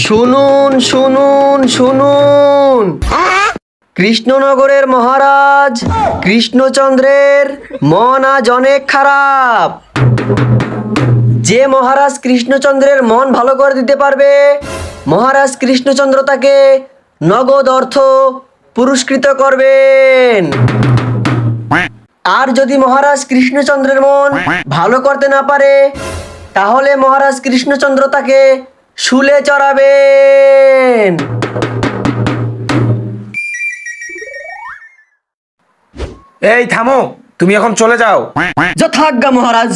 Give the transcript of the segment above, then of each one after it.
শুনুন শুনুন শুনুন, কৃষ্ণনগরের মহারাজ কৃষ্ণচন্দ্রের মন আজ অনেক খারাপ। যে মহারাজ কৃষ্ণচন্দ্রের মন ভালো করে দিতে পারবে, মহারাজ কৃষ্ণচন্দ্র তাকে নগদ অর্থ পুরস্কৃত করবেন। আর যদি মহারাজ কৃষ্ণচন্দ্রের মন ভালো করতে না পারে, তাহলে মহারাজ কৃষ্ণচন্দ্র তাকে শুলে চড়াবেন। এই থামো, তুমি এখন চলে যাও। যথাজ্ঞা মহারাজ।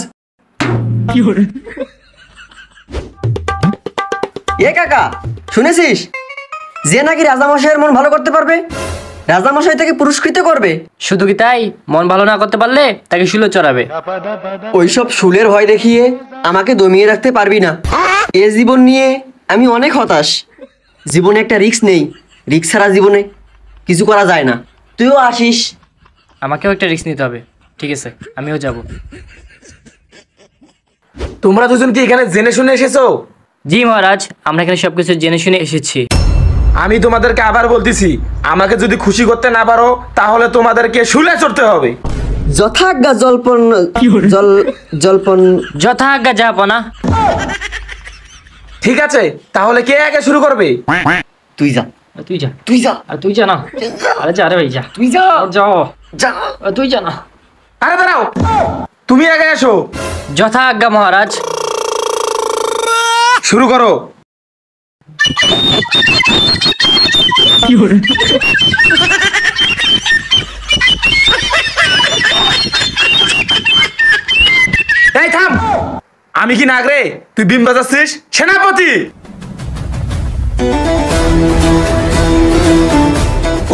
এ কাকা, শুনেছিস যে নাকি রাজামশাইয়ের মন ভালো করতে পারবে, রাজামশাই তাকে পুরস্কৃত করবে। শুধু কি তাই, মন ভালো না করতে পারলে তাকে শুলে চড়াবে। ওইসব শুলের ভয় দেখিয়ে আমাকে দমিয়ে রাখতে পারবি না। এ জীবন নিয়ে আমি অনেক হতাশ। জীবনে একটা রিস্ক নেই, রিস্ক ছাড়া জীবনে কিছু করা যায় না। তুইও আসিস। আমাকেও একটা রিস্ক নিতে হবে। ঠিক আছে, আমিও যাব। তোমরা দুজন কি এখানে জেনে শুনে এসেছো? জি মহারাজ, আমরা এখানে সবকিছু জেনে শুনে এসেছি। আমি তোমাদেরকে আবার বলতেছি, আমাকে যদি খুশি করতে না পারো তাহলে তোমাদেরকে শুলে চড়তে হবে। যথাজ্ঞা জল্পন। যথাজ্ঞা যাপনা। ঠিক আছে, তাহলে কে আগে শুরু করবে? তুই যা, তুই যা। তুই যা, আর তুই যা না। আরে যা রে ভাই, যা। তুই যা, যাও। যা। তুই যা না। আরে দাঁড়াও, তুমি আগে এসো। যথাজ্ঞা মহারাজ। শুরু করো। এই থাম, আমি কি নাগ রে? তুই বিম বাজাচ্ছিস? সেনাপতি,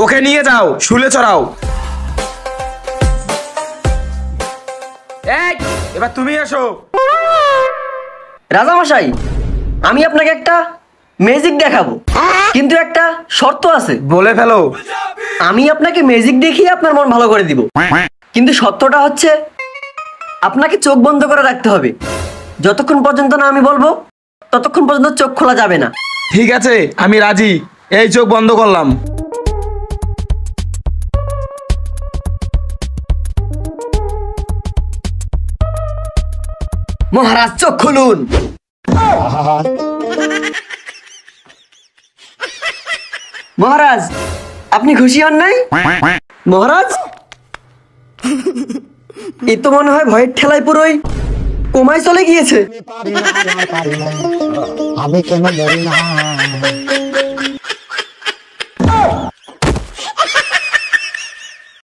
ওকে নিয়ে যাও, শুলে চড়াও। এই, এবার তুমি এসো। রাজামশাই, আমি আপনাকে একটা ম্যাজিক দেখাবো, কিন্তু একটা শর্ত আছে। বলে ফেলো। আমি আপনাকে ম্যাজিক দেখিয়ে আপনার মন ভালো করে দিব, কিন্তু শর্তটা হচ্ছে আপনাকে চোখ বন্ধ করে রাখতে হবে। যতক্ষণ পর্যন্ত না আমি বলবো ততক্ষণ পর্যন্ত চোখ খোলা যাবে না। ঠিক আছে, আমি রাজি। এই চোখ বন্ধ করলাম। মহারাজ চোখ খুলুন। মহারাজ, আপনি খুশি হন নাই? মহারাজ, এ তো মনে হয় ভয়ের ঠেলায় পুরোই কোমায় চলে গিয়েছে। আমি কেন মরি না।